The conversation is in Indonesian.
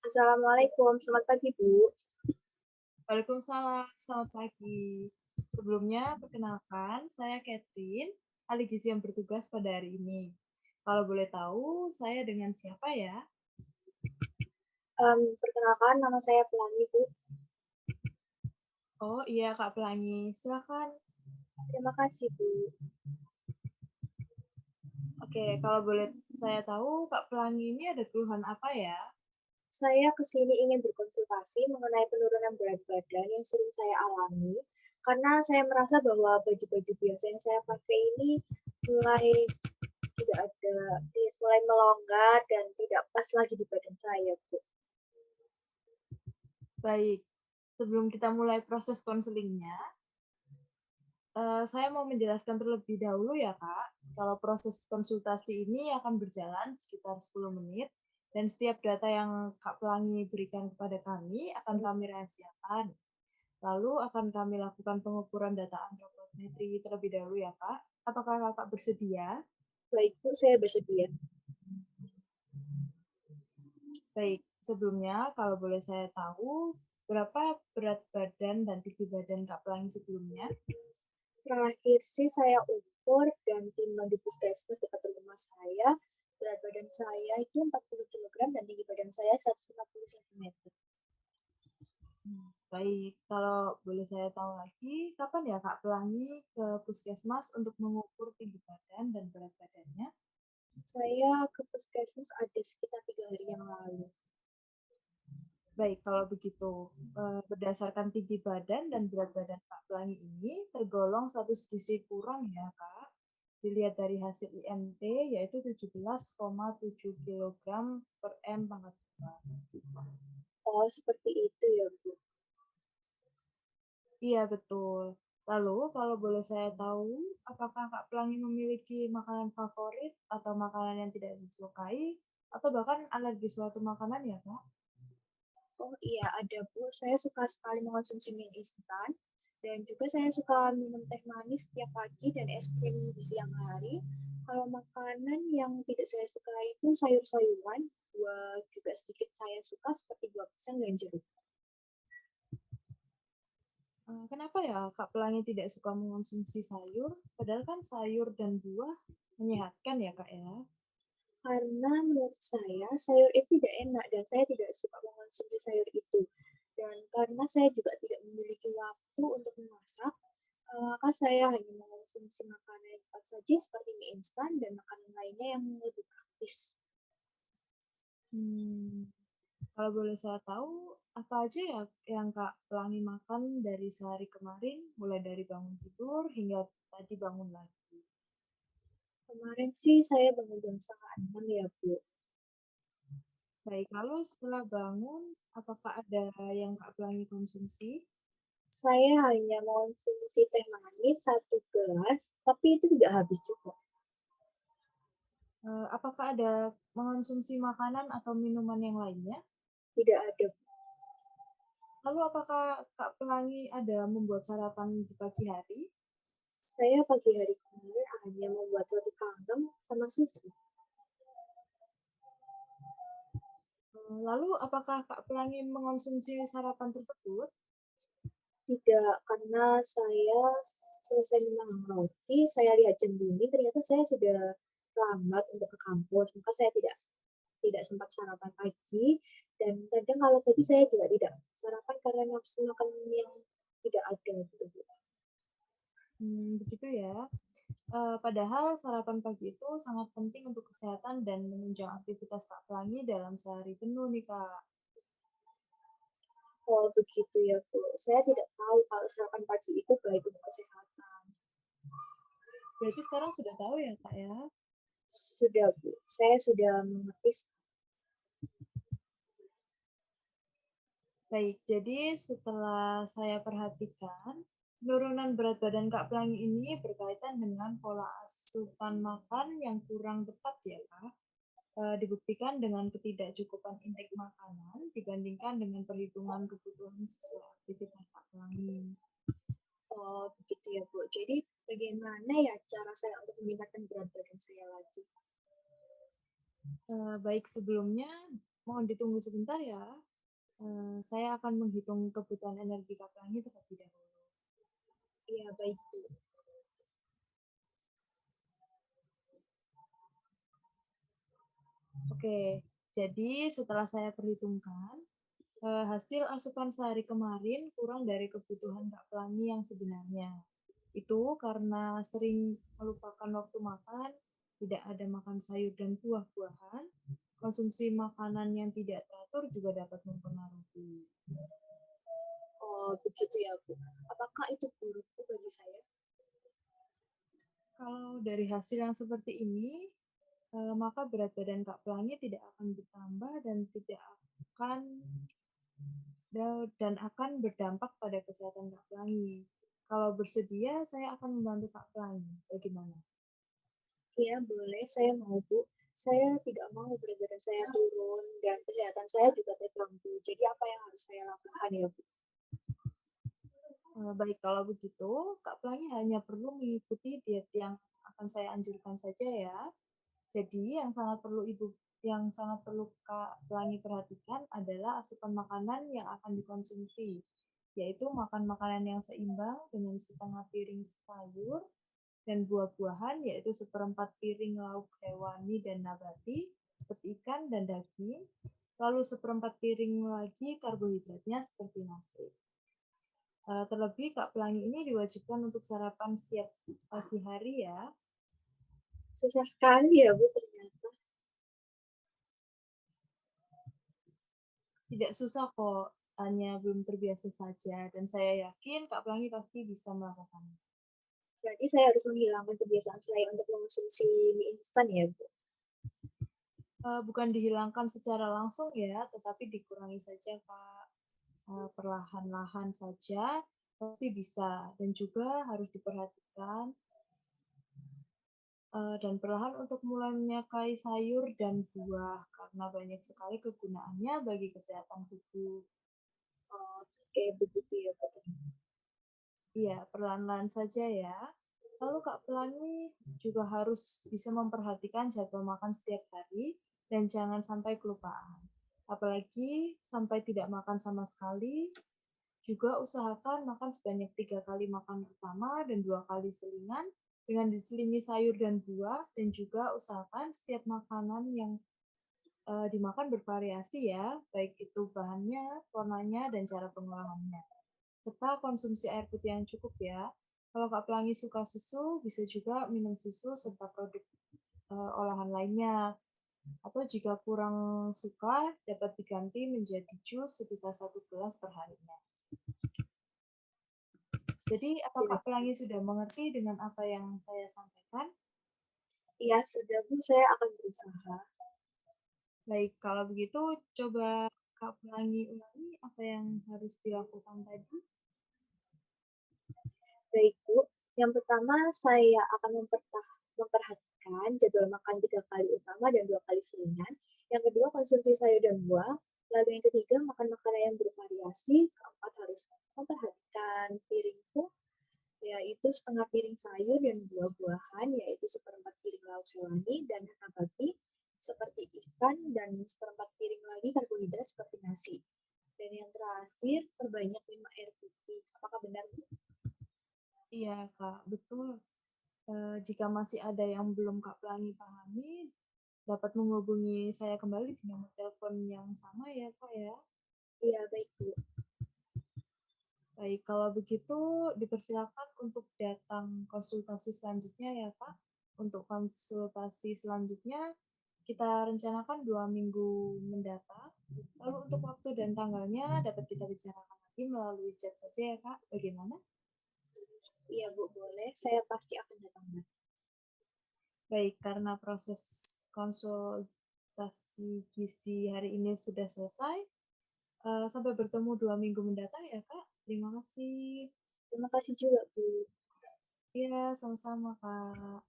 Assalamualaikum, selamat pagi Bu. Waalaikumsalam, selamat pagi. Sebelumnya, perkenalkan, saya Catherine, ahli gizi yang bertugas pada hari ini. Kalau boleh tahu, saya dengan siapa ya? Perkenalkan nama saya Pelangi Bu. Oh iya, Kak Pelangi. Silakan. Terima kasih Bu. Oke, kalau boleh saya tahu, Kak Pelangi ini ada keluhan apa ya? Saya ke sini ingin berkonsultasi mengenai penurunan berat badan yang sering saya alami, karena saya merasa bahwa baju-baju biasa yang saya pakai ini mulai tidak ada, mulai melonggar dan tidak pas lagi di badan saya Bu. Baik, sebelum kita mulai proses konselingnya, saya mau menjelaskan terlebih dahulu ya, Kak. Kalau proses konsultasi ini akan berjalan sekitar 10 menit, dan setiap data yang Kak Pelangi berikan kepada kami akan kami rahasiakan. Lalu akan kami lakukan pengukuran data antropometri terlebih dahulu ya, Kak. Apakah Kakak bersedia? Baik Bu, saya bersedia. Baik, sebelumnya kalau boleh saya tahu, berapa berat badan dan tinggi badan Kak Pelangi sebelumnya? Terakhir sih saya ukur dan timbang di puskesmas dekat rumah saya, berat badan saya itu 40 kilogram dan tinggi badan saya 150 cm. Baik, kalau boleh saya tahu lagi, kapan ya Kak Pelangi ke puskesmas untuk mengukur tinggi badan dan berat badannya? Saya ke puskesmas ada sekitar 3 hari yang lalu. Baik, kalau begitu, berdasarkan tinggi badan dan berat badan Kak Pelangi ini tergolong status gizi kurang ya Kak. Dilihat dari hasil IMT yaitu 17,7 kg per M pangkat 2. Oh, seperti itu ya, Bu. Iya betul. Lalu kalau boleh saya tahu, apakah Kak Pelangi memiliki makanan favorit atau makanan yang tidak disukai atau bahkan alergi suatu makanan ya Kak? Oh iya, ada Bu. Saya suka sekali mengonsumsi mie instan dan juga saya suka minum teh manis setiap pagi dan es krim di siang hari. Kalau makanan yang tidak saya suka itu sayur-sayuran, buah juga sedikit saya suka seperti buah pisang dan jeruk. Kenapa ya Kak Pelangi tidak suka mengonsumsi sayur? Padahal kan sayur dan buah menyehatkan ya Kak ya. Karena menurut saya sayur itu tidak enak dan saya tidak suka mengonsumsi sayur itu. Dan karena saya juga tidak memiliki waktu untuk memasak, maka saya hanya mengonsumsi makanan yang cepat saji seperti mie instan dan makanan lainnya yang lebih praktis. Hmm, kalau boleh saya tahu, apa aja ya yang Kak Pelangi makan dari sehari kemarin, mulai dari bangun tidur hingga tadi bangun lagi? Kemarin sih saya bangun jam setengah 6 ya, Bu. Baik, lalu setelah bangun, apakah ada yang Kak Pelangi konsumsi? Saya hanya mengonsumsi teh manis 1 gelas, tapi itu tidak habis juga. Apakah ada mengonsumsi makanan atau minuman yang lainnya? Tidak ada. Lalu apakah Kak Pelangi ada membuat sarapan di pagi hari? Saya pagi hari kemarin hanya membuat roti panggang sama susu. Lalu apakah Kak Pelangi mengonsumsi sarapan tersebut? Tidak, karena saya selesai memaham roti, saya lihat jam ini ternyata saya sudah lambat untuk ke kampus, maka saya tidak sempat sarapan pagi. Dan kadang kalau pagi saya juga tidak sarapan karena nafsu makan yang tidak ada gitu Bu. Begitu ya. Padahal sarapan pagi itu sangat penting untuk kesehatan dan menunjang aktivitas Kak Pelangi dalam sehari penuh nih Kak. Oh begitu ya Bu. Saya tidak tahu kalau sarapan pagi itu baik untuk kesehatan. Berarti sekarang sudah tahu ya Kak ya? Sudah Bu, saya sudah mengerti. Baik, jadi setelah saya perhatikan, penurunan berat badan Kak Pelangi ini berkaitan dengan pola asupan makan yang kurang tepat ya Kak. Dibuktikan dengan ketidakcukupan intake makanan dibandingkan dengan perhitungan kebutuhan sesuai aktivitas Kak Pelangi. Oh begitu ya Bu. Jadi bagaimana ya cara saya untuk meningkatkan berat badan saya lagi? Baik sebelumnya, Mohon ditunggu sebentar ya. Saya akan menghitung kebutuhan energi Kak Pelangi terlebih dahulu. Iya, baik, Bu. Oke, jadi setelah saya perhitungkan, hasil asupan sehari kemarin kurang dari kebutuhan Kak Pelangi yang sebenarnya. Itu karena sering melupakan waktu makan, tidak ada makan sayur dan buah-buahan, konsumsi makanan yang tidak teratur juga dapat mempengaruhi. Oh, begitu ya, Bu. Apakah itu buruk, Bu, bagi saya? Kalau dari hasil yang seperti ini, maka berat badan Kak Pelangi tidak akan bertambah dan akan berdampak pada kesehatan Kak Pelangi. Kalau bersedia, saya akan membantu Kak Pelangi. Bagaimana? Iya, boleh. Saya mau, Bu. Saya tidak mau berat badan saya turun dan kesehatan saya juga terganggu. Jadi apa yang harus saya lakukan ya, Bu? Baik, kalau begitu, Kak Pelangi hanya perlu mengikuti diet yang akan saya anjurkan saja ya. Jadi, yang sangat perlu Kak Pelangi perhatikan adalah asupan makanan yang akan dikonsumsi, yaitu makan makanan yang seimbang dengan setengah piring sayur dan buah-buahan, yaitu seperempat piring lauk hewani dan nabati, seperti ikan dan daging, lalu seperempat piring lagi karbohidratnya seperti nasi. Terlebih Kak Pelangi ini diwajibkan untuk sarapan setiap pagi hari ya. Susah sekali ya, Bu, ternyata. Tidak susah kok, hanya belum terbiasa saja dan saya yakin Kak Pelangi pasti bisa melakukannya. Berarti saya harus menghilangkan kebiasaan saya untuk mengonsumsi mie instan ya, Bu? Bukan dihilangkan secara langsung ya, tetapi dikurangi saja Kak, perlahan-lahan saja pasti bisa dan juga harus diperhatikan, dan perlahan untuk mulai menyukai sayur dan buah karena banyak sekali kegunaannya bagi kesehatan tubuh. Oke, begitu ya, Bu. Iya, perlahan-lahan saja ya. Lalu Kak Pelangi juga harus bisa memperhatikan jadwal makan setiap hari dan jangan sampai kelupaan. Apalagi sampai tidak makan sama sekali, juga usahakan makan sebanyak 3 kali makan utama dan 2 kali selingan dengan diselingi sayur dan buah dan juga usahakan setiap makanan yang dimakan bervariasi ya, baik itu bahannya, warnanya, dan cara pengolahannya serta konsumsi air putih yang cukup ya. Kalau Kak Pelangi suka susu, bisa juga minum susu serta produk olahan lainnya. Atau jika kurang suka, dapat diganti menjadi jus sekitar 1 gelas per harinya. Jadi, apa Sudah. Kak Pelangi sudah mengerti dengan apa yang saya sampaikan? Iya, sudah, Bu. Saya akan berusaha. Baik, kalau begitu coba Kak Pelangi ulangi apa yang harus dilakukan tadi. Baik, Bu. Yang pertama, saya akan memperhatikan jadwal makan 3 kali utama dan 2 kali selingan. Yang kedua, konsumsi sayur dan buah. Lalu yang ketiga, makan makanan yang bervariasi. Keempat, harus memperhatikan piringku, yaitu setengah piring sayur dan buah-buahan, yaitu seperempat piring lauk hewani dan nabati, seperti ikan, dan seperempat piring lagi karbohidrat seperti nasi. Dan yang terakhir, perbanyak minum air putih. Apakah benar, Bu? Iya, Kak, betul. Jika masih ada yang belum Kak Pelangi pahami, dapat menghubungi saya kembali di nomor telepon yang sama ya, Kak, ya. Iya, baik, Bu. Baik, kalau begitu dipersilakan untuk datang konsultasi selanjutnya ya, Kak. Untuk konsultasi selanjutnya kita rencanakan 2 minggu mendatang. Lalu untuk waktu dan tanggalnya dapat kita bicarakan lagi melalui chat saja ya, Kak. Bagaimana? Iya, Bu, boleh. Saya pasti akan datang lagi. Baik, karena proses konsultasi gizi hari ini sudah selesai, sampai bertemu 2 minggu mendatang ya, Kak. Terima kasih. Terima kasih juga, Bu. Iya, sama-sama, Kak.